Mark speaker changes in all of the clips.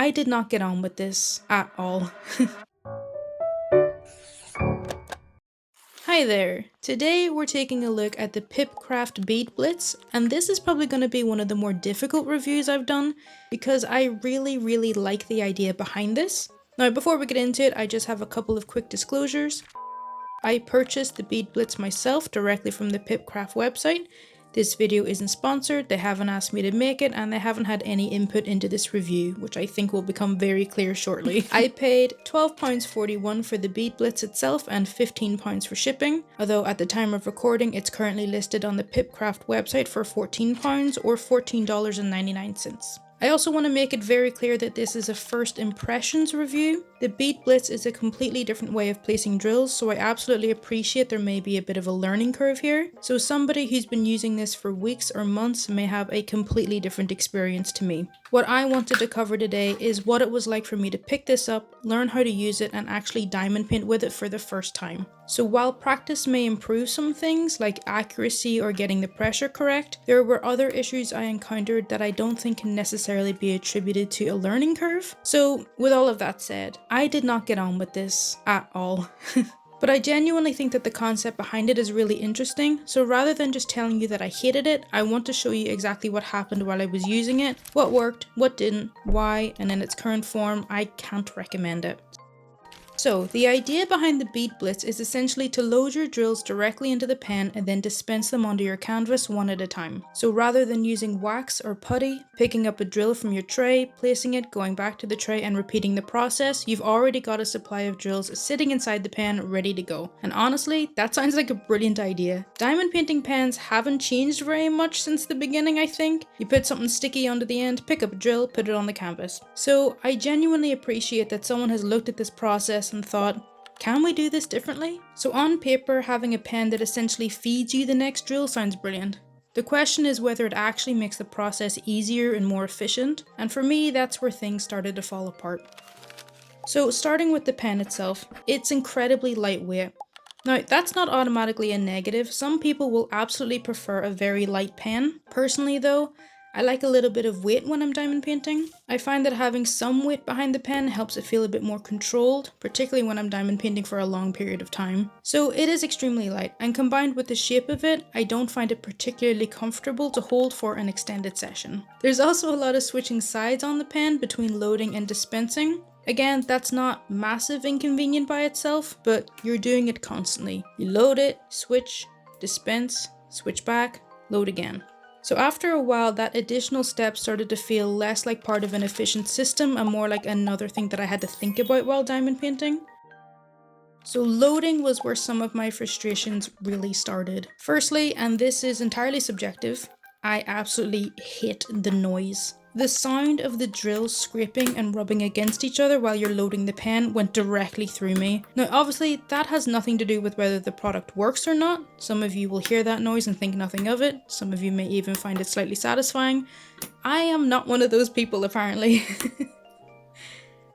Speaker 1: I did not get on with this at all. Hi there! Today we're taking a look at the Pipcraft BeadBlitz, and this is probably going to be one of the more difficult reviews I've done because I really like the idea behind this. Now before we get into it, I just have a couple of quick disclosures. I purchased the BeadBlitz myself directly from the Pipcraft website. This video isn't sponsored, they haven't asked me to make it, and they haven't had any input into this review, which I think will become very clear shortly. I paid £12.41 for the BeadBlitz itself and £15 for shipping, although at the time of recording it's currently listed on the Pipcraft website for £14 or $14.99. I also want to make it very clear that this is a first impressions review. The BeadBlitz is a completely different way of placing drills, so I absolutely appreciate there may be a bit of a learning curve here. So somebody who's been using this for weeks or months may have a completely different experience to me. What I wanted to cover today is what it was like for me to pick this up, learn how to use it, and actually diamond paint with it for the first time. So while practice may improve some things like accuracy or getting the pressure correct, there were other issues I encountered that I don't think can necessarily be attributed to a learning curve. So with all of that said, I did not get on with this at all. But I genuinely think that the concept behind it is really interesting, so rather than just telling you that I hated it, I want to show you exactly what happened while I was using it, what worked, what didn't, why, and in its current form, I can't recommend it. So, the idea behind the BeadBlitz is essentially to load your drills directly into the pen and then dispense them onto your canvas one at a time. So rather than using wax or putty, picking up a drill from your tray, placing it, going back to the tray and repeating the process, you've already got a supply of drills sitting inside the pen ready to go. And honestly, that sounds like a brilliant idea. Diamond painting pens haven't changed very much since the beginning, I think. You put something sticky onto the end, pick up a drill, put it on the canvas. So I genuinely appreciate that someone has looked at this process and thought, can we do this differently? So on paper, having a pen that essentially feeds you the next drill sounds brilliant. The question is whether it actually makes the process easier and more efficient, and for me that's where things started to fall apart. So starting with the pen itself, it's incredibly lightweight. Now that's not automatically a negative, some people will absolutely prefer a very light pen. Personally though, I like a little bit of weight when I'm diamond painting. I find that having some weight behind the pen helps it feel a bit more controlled, particularly when I'm diamond painting for a long period of time. So it is extremely light, and combined with the shape of it, I don't find it particularly comfortable to hold for an extended session. There's also a lot of switching sides on the pen between loading and dispensing. Again, that's not massive inconvenient by itself, but you're doing it constantly. You load it, switch, dispense, switch back, load again. So after a while, that additional step started to feel less like part of an efficient system and more like another thing that I had to think about while diamond painting. So loading was where some of my frustrations really started. Firstly, and this is entirely subjective, I absolutely hate the noise. The sound of the drills scraping and rubbing against each other while you're loading the pen went directly through me. Now obviously that has nothing to do with whether the product works or not. Some of you will hear that noise and think nothing of it. Some of you may even find it slightly satisfying. I am not one of those people apparently.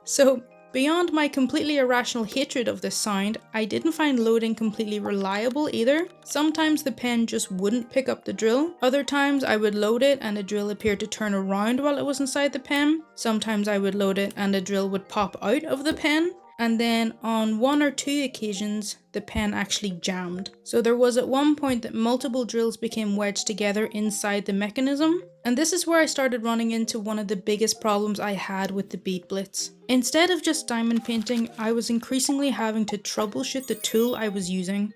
Speaker 1: So beyond my completely irrational hatred of this sound, I didn't find loading completely reliable either. Sometimes the pen just wouldn't pick up the drill. Other times I would load it and the drill appeared to turn around while it was inside the pen. Sometimes I would load it and the drill would pop out of the pen. And then on one or two occasions, the pen actually jammed. So there was at one point that multiple drills became wedged together inside the mechanism. And this is where I started running into one of the biggest problems I had with the BeadBlitz. Instead of just diamond painting, I was increasingly having to troubleshoot the tool I was using.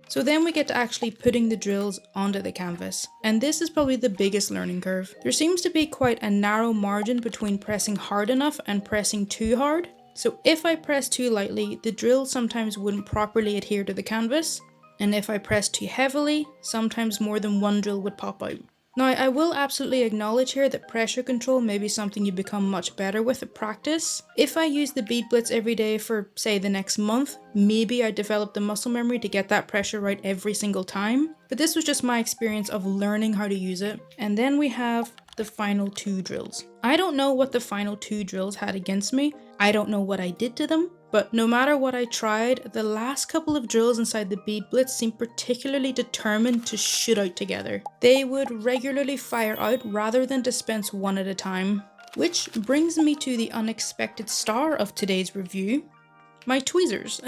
Speaker 1: So then we get to actually putting the drills onto the canvas. And this is probably the biggest learning curve. There seems to be quite a narrow margin between pressing hard enough and pressing too hard. So if I press too lightly, the drill sometimes wouldn't properly adhere to the canvas. And if I press too heavily, sometimes more than one drill would pop out. Now, I will absolutely acknowledge here that pressure control may be something you become much better with at practice. If I use the BeadBlitz every day for, say, the next month, maybe I develop the muscle memory to get that pressure right every single time. But this was just my experience of learning how to use it. And then we have the final two drills. I don't know what the final two drills had against me. I don't know what I did to them. But no matter what I tried, the last couple of drills inside the BeadBlitz seemed particularly determined to shoot out together. They would regularly fire out rather than dispense one at a time. Which brings me to the unexpected star of today's review, my tweezers.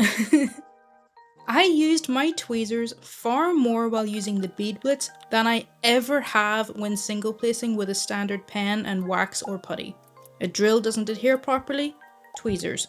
Speaker 1: I used my tweezers far more while using the BeadBlitz than I ever have when single placing with a standard pen and wax or putty. A drill doesn't adhere properly? Tweezers.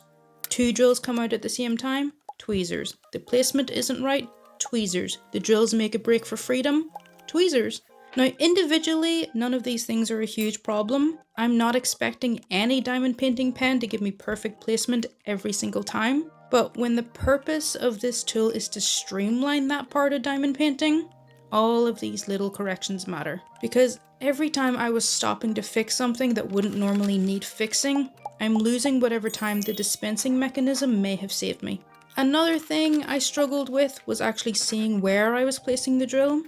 Speaker 1: 2 drills come out at the same time? Tweezers. The placement isn't right? Tweezers. The drills make a break for freedom? Tweezers. Now individually, none of these things are a huge problem. I'm not expecting any diamond painting pen to give me perfect placement every single time. But when the purpose of this tool is to streamline that part of diamond painting, all of these little corrections matter. Because every time I was stopping to fix something that wouldn't normally need fixing, I'm losing whatever time the dispensing mechanism may have saved me. Another thing I struggled with was actually seeing where I was placing the drill.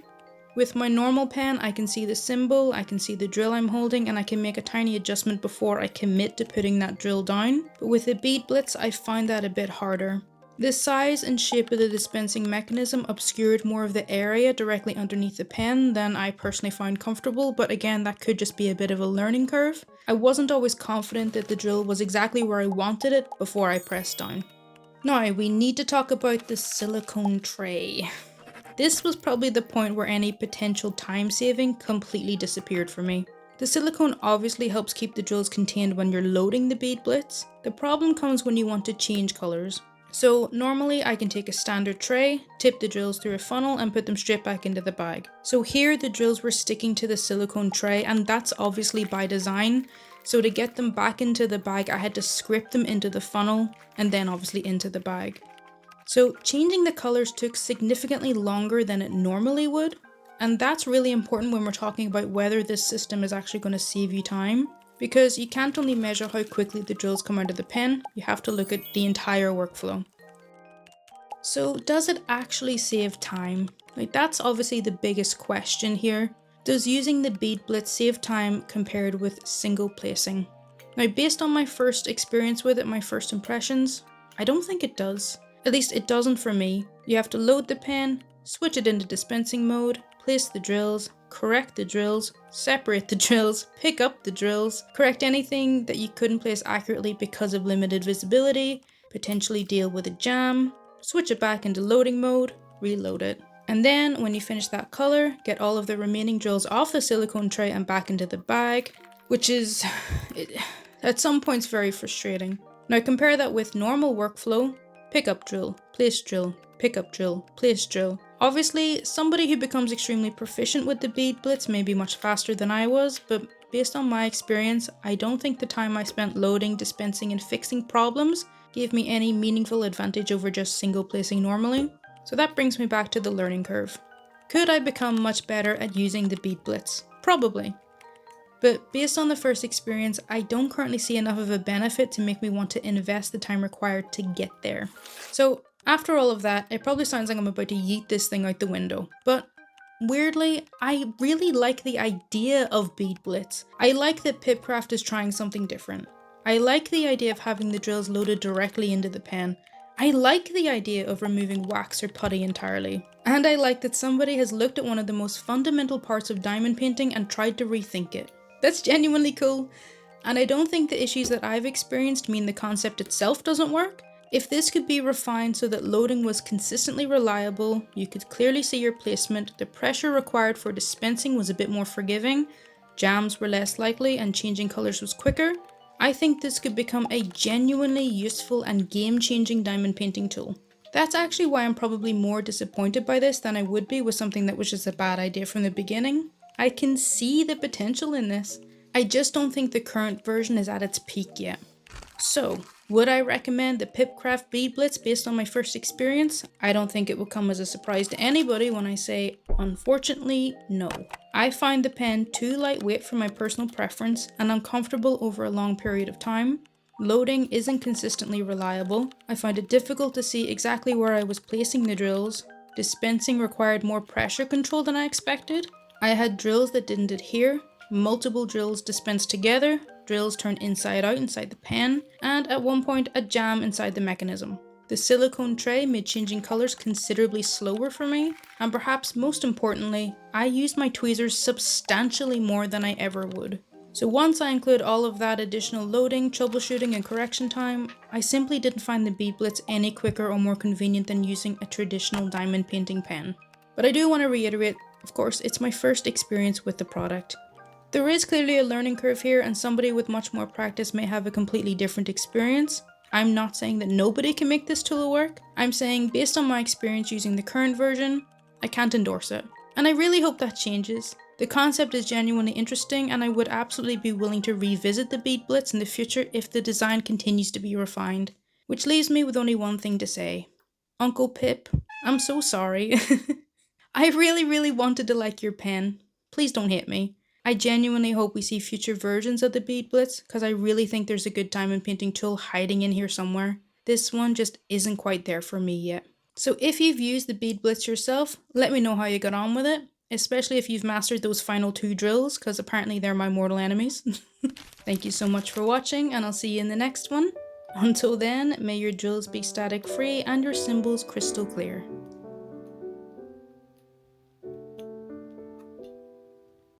Speaker 1: With my normal pen, I can see the symbol, I can see the drill I'm holding, and I can make a tiny adjustment before I commit to putting that drill down. But with the BeadBlitz, I find that a bit harder. The size and shape of the dispensing mechanism obscured more of the area directly underneath the pen than I personally found comfortable, but again, that could just be a bit of a learning curve. I wasn't always confident that the drill was exactly where I wanted it before I pressed down. Now, we need to talk about the silicone tray. This was probably the point where any potential time saving completely disappeared for me. The silicone obviously helps keep the drills contained when you're loading the BeadBlitz. The problem comes when you want to change colours. So normally I can take a standard tray, tip the drills through a funnel and put them straight back into the bag. So here the drills were sticking to the silicone tray, and that's obviously by design. So to get them back into the bag, I had to script them into the funnel and then obviously into the bag. So changing the colours took significantly longer than it normally would, and that's really important when we're talking about whether this system is actually going to save you time, because you can't only measure how quickly the drills come out of the pen, you have to look at the entire workflow. So does it actually save time? That's obviously the biggest question here. Does using the BeadBlitz save time compared with single placing? Now based on my first experience with it, my first impressions, I don't think it does. At least it doesn't for me. You have to load the pen, switch it into dispensing mode, place the drills, correct the drills, separate the drills, pick up the drills, correct anything that you couldn't place accurately because of limited visibility, potentially deal with a jam, switch it back into loading mode, reload it. And then when you finish that color, get all of the remaining drills off the silicone tray and back into the bag, which is at some points very frustrating. Now compare that with normal workflow. Pick up drill, place drill, pick up drill, place drill. Obviously, somebody who becomes extremely proficient with the BeadBlitz may be much faster than I was, but based on my experience, I don't think the time I spent loading, dispensing, and fixing problems gave me any meaningful advantage over just single placing normally. So that brings me back to the learning curve. Could I become much better at using the BeadBlitz? Probably. But based on the first experience, I don't currently see enough of a benefit to make me want to invest the time required to get there. So after all of that, it probably sounds like I'm about to yeet this thing out the window. But weirdly, I really like the idea of BeadBlitz. I like that Pipcraft is trying something different. I like the idea of having the drills loaded directly into the pen. I like the idea of removing wax or putty entirely. And I like that somebody has looked at one of the most fundamental parts of diamond painting and tried to rethink it. That's genuinely cool, and I don't think the issues that I've experienced mean the concept itself doesn't work. If this could be refined so that loading was consistently reliable, you could clearly see your placement, the pressure required for dispensing was a bit more forgiving, jams were less likely, and changing colours was quicker, I think this could become a genuinely useful and game-changing diamond painting tool. That's actually why I'm probably more disappointed by this than I would be with something that was just a bad idea from the beginning. I can see the potential in this. I just don't think the current version is at its peak yet. So, would I recommend the Pipcraft BeadBlitz based on my first experience? I don't think it will come as a surprise to anybody when I say, unfortunately, no. I find the pen too lightweight for my personal preference and uncomfortable over a long period of time. Loading isn't consistently reliable. I find it difficult to see exactly where I was placing the drills. Dispensing required more pressure control than I expected. I had drills that didn't adhere, multiple drills dispensed together, drills turned inside out inside the pen, and at one point a jam inside the mechanism. The silicone tray made changing colours considerably slower for me, and perhaps most importantly, I used my tweezers substantially more than I ever would. So once I include all of that additional loading, troubleshooting, and correction time, I simply didn't find the BeadBlitz any quicker or more convenient than using a traditional diamond painting pen. But I do want to reiterate, of course, it's my first experience with the product. There is clearly a learning curve here, and somebody with much more practice may have a completely different experience. I'm not saying that nobody can make this tool work. I'm saying based on my experience using the current version, I can't endorse it. And I really hope that changes. The concept is genuinely interesting, and I would absolutely be willing to revisit the BeadBlitz in the future if the design continues to be refined. Which leaves me with only one thing to say. Uncle Pip, I'm so sorry. I really wanted to like your pen. Please don't hate me. I genuinely hope we see future versions of the BeadBlitz, because I really think there's a good diamond painting tool hiding in here somewhere. This one just isn't quite there for me yet. So if you've used the BeadBlitz yourself, let me know how you got on with it, especially if you've mastered those final 2 drills, because apparently they're my mortal enemies. Thank you so much for watching, and I'll see you in the next one. Until then, may your drills be static free and your symbols crystal clear.